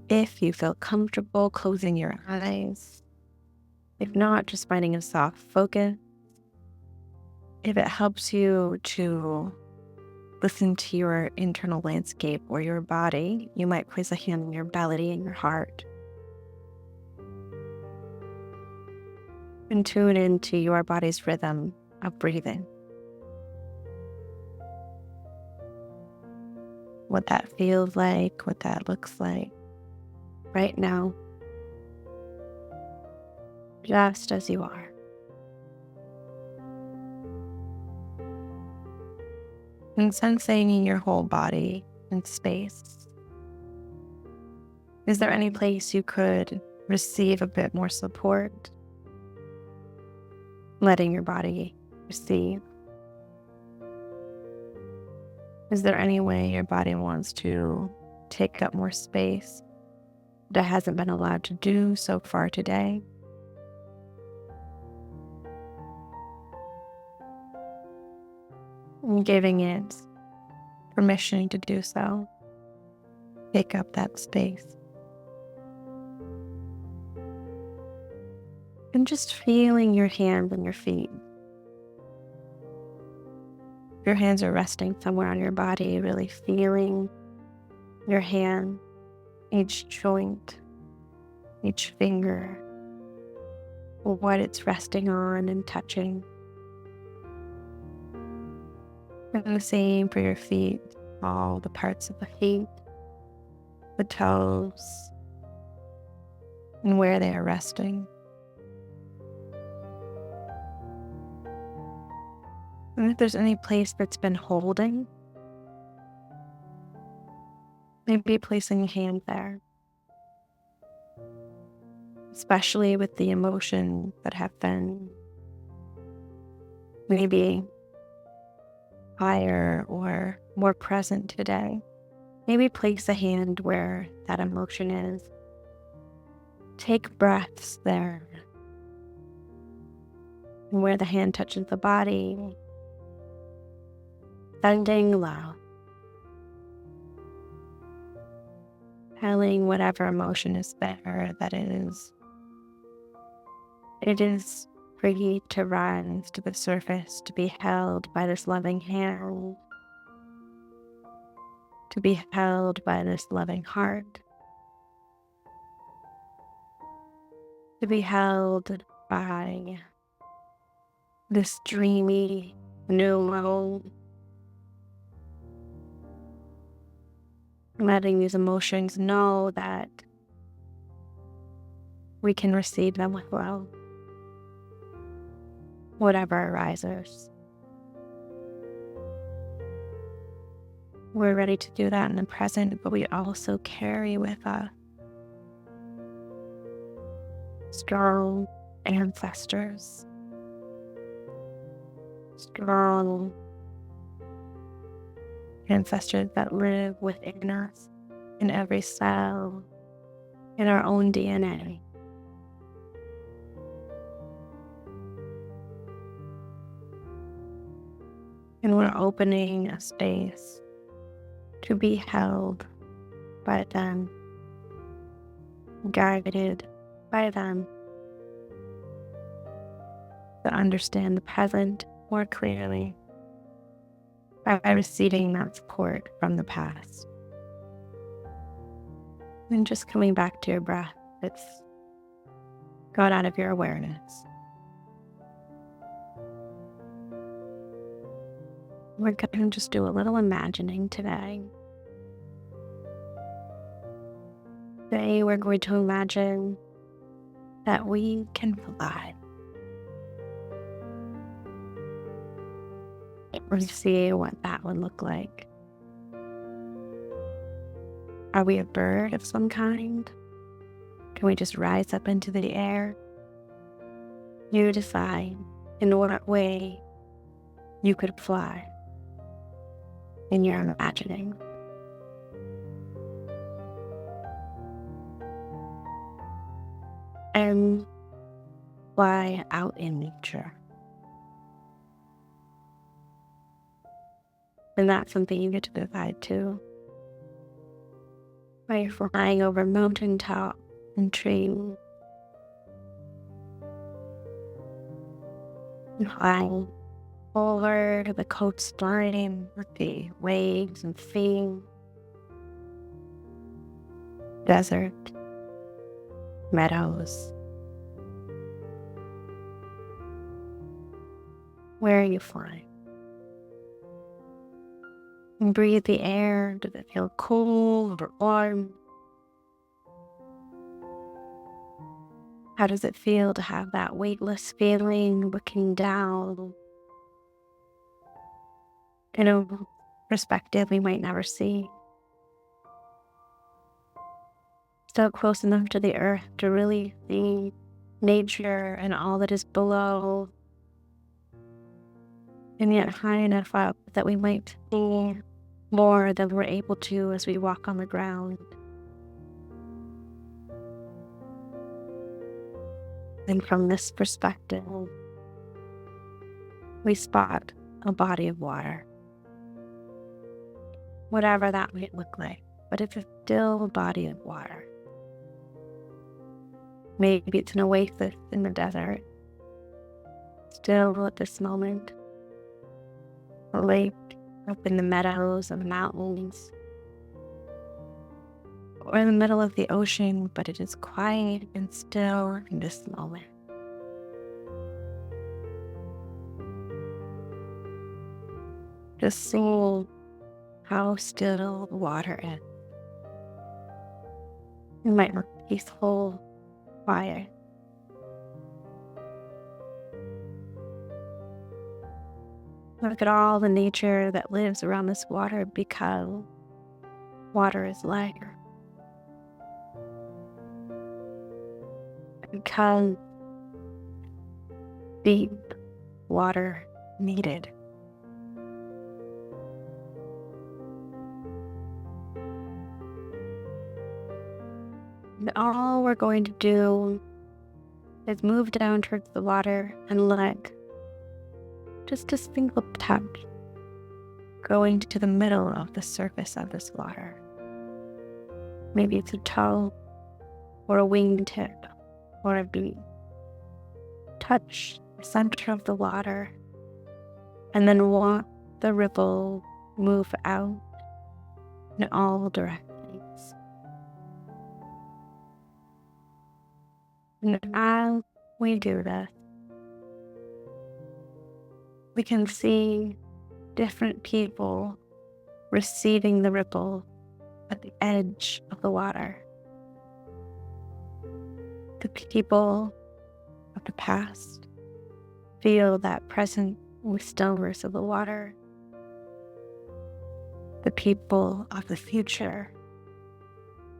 If you feel comfortable closing your eyes, if not, just finding a soft focus. If it helps you to listen to your internal landscape or your body, you might place a hand on your belly and your heart and tune into your body's rhythm of breathing. What that feels like, what that looks like right now, just as you are. And sensing in your whole body and space. Is there any place you could receive a bit more support? Letting your body receive. Is there any way your body wants to take up more space that hasn't been allowed to do so far today? And giving it permission to do so. Take up that space. And just feeling your hands and your feet. Your hands are resting somewhere on your body, really feeling your hand, each joint, each finger, what it's resting on and touching. And the same for your feet, all the parts of the feet, the toes, and where they are resting. And if there's any place that's been holding, maybe placing a hand there, especially with the emotions that have been maybe higher or more present today. Maybe place a hand where that emotion is. Take breaths there. And where the hand touches the body, sending love. Telling whatever emotion is there that it is free to rise to the surface, to be held by this loving hand, to be held by this loving heart, to be held by this dreamy new world. Letting these emotions know that we can receive them with love, whatever arises. We're ready to do that in the present, but we also carry with us strong ancestors, strong ancestors that live within us, in every cell, in our own DNA. And we're opening a space to be held by them, guided by them, to understand the present more clearly by receiving that support from the past. And just coming back to your breath that's gone out of your awareness. We're going to just do a little imagining today. Today we're going to imagine that we can fly. Or see what that would look like. Are we a bird of some kind? Can we just rise up into the air? You decide in what way you could fly in your imagining. And fly out in nature. And that's something you get to decide too. while you're flying over mountaintop and trees, and flying over to the coastline with the waves and sea, desert, meadows. Where are you flying? And breathe the air. Does it feel cold or warm? How does it feel to have that weightless feeling looking down in a perspective we might never see? Still close enough to the earth to really see nature and all that is below, and yet high enough up that we might see more than we're able to as we walk on the ground. And from this perspective, we spot a body of water, whatever that might look like, but it's a still body of water. Maybe it's an oasis in the desert, still at this moment, a lake up in the meadows and the mountains, or in the middle of the ocean, but it is quiet and still in this moment. Just see how still the water is. It might look peaceful, quiet. Look at all the nature that lives around this water, because water is life. Because deep water needed. And all we're going to do is move down towards the water and let just a single touch going to the middle of the surface of this water. Maybe it's a toe or a wingtip or a beak. Touch the center of the water and then watch the ripple move out in all directions. And as we do this, we can see different people receiving the ripple at the edge of the water. The people of the past feel that present with stillness of the water. The people of the future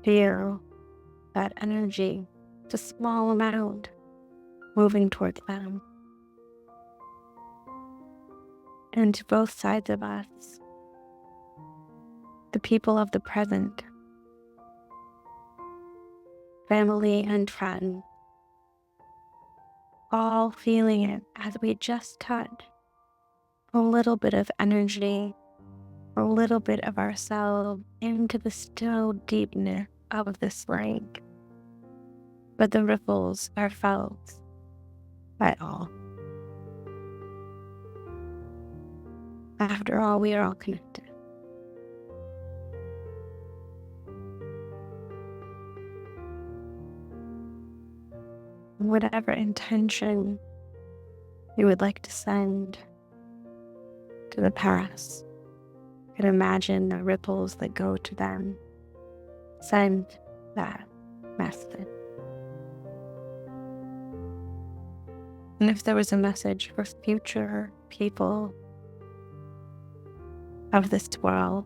feel that energy, it's a small amount, moving towards them. And to both sides of us, the people of the present, family and friends, all feeling it as we just touch a little bit of energy, a little bit of ourselves into the still deepness of this lake. But the ripples are felt by all. After all, we are all connected. Whatever intention you would like to send to the past, you can imagine the ripples that go to them. Send that message. And if there was a message for future people of this world,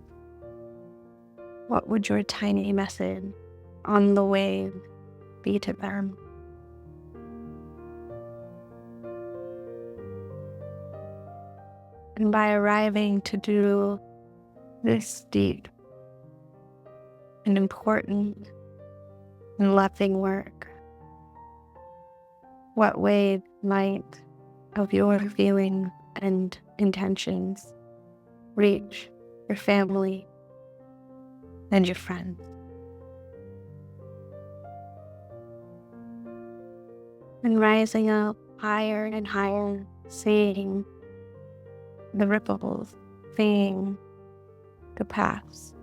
what would your tiny message on the wave be to them? And by arriving to do this deep and important and loving work, what wave might of your feelings and intentions reach your family and your friends? and rising up higher and higher, seeing the ripples, seeing the past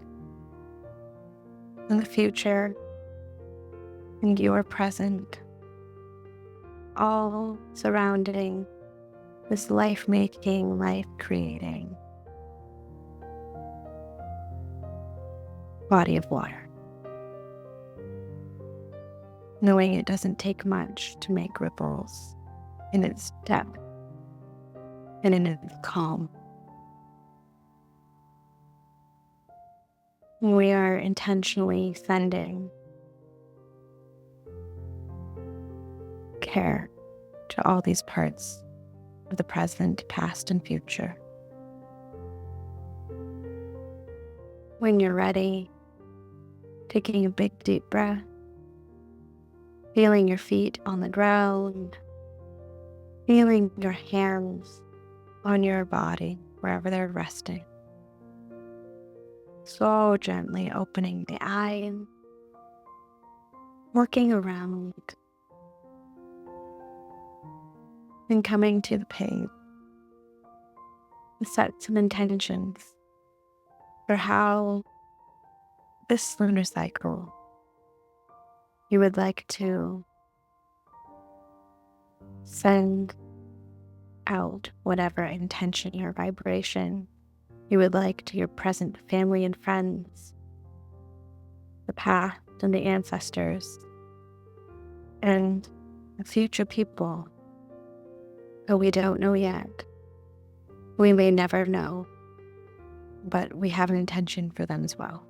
and the future and your present, all surrounding this life-making, life-creating body of water. Knowing it doesn't take much to make ripples in its depth and in its calm. We are intentionally sending care to all these parts of the present, past, and future. When you're ready, taking a big deep breath, feeling your feet on the ground, feeling your hands on your body wherever they're resting. So gently opening the eyes, working around, and coming to the page. Set some intentions for how this lunar cycle you would like to send out whatever intention or vibration you would like to your present family and friends, the past and the ancestors, and the future people who we don't know yet. We may never know, but we have an intention for them as well.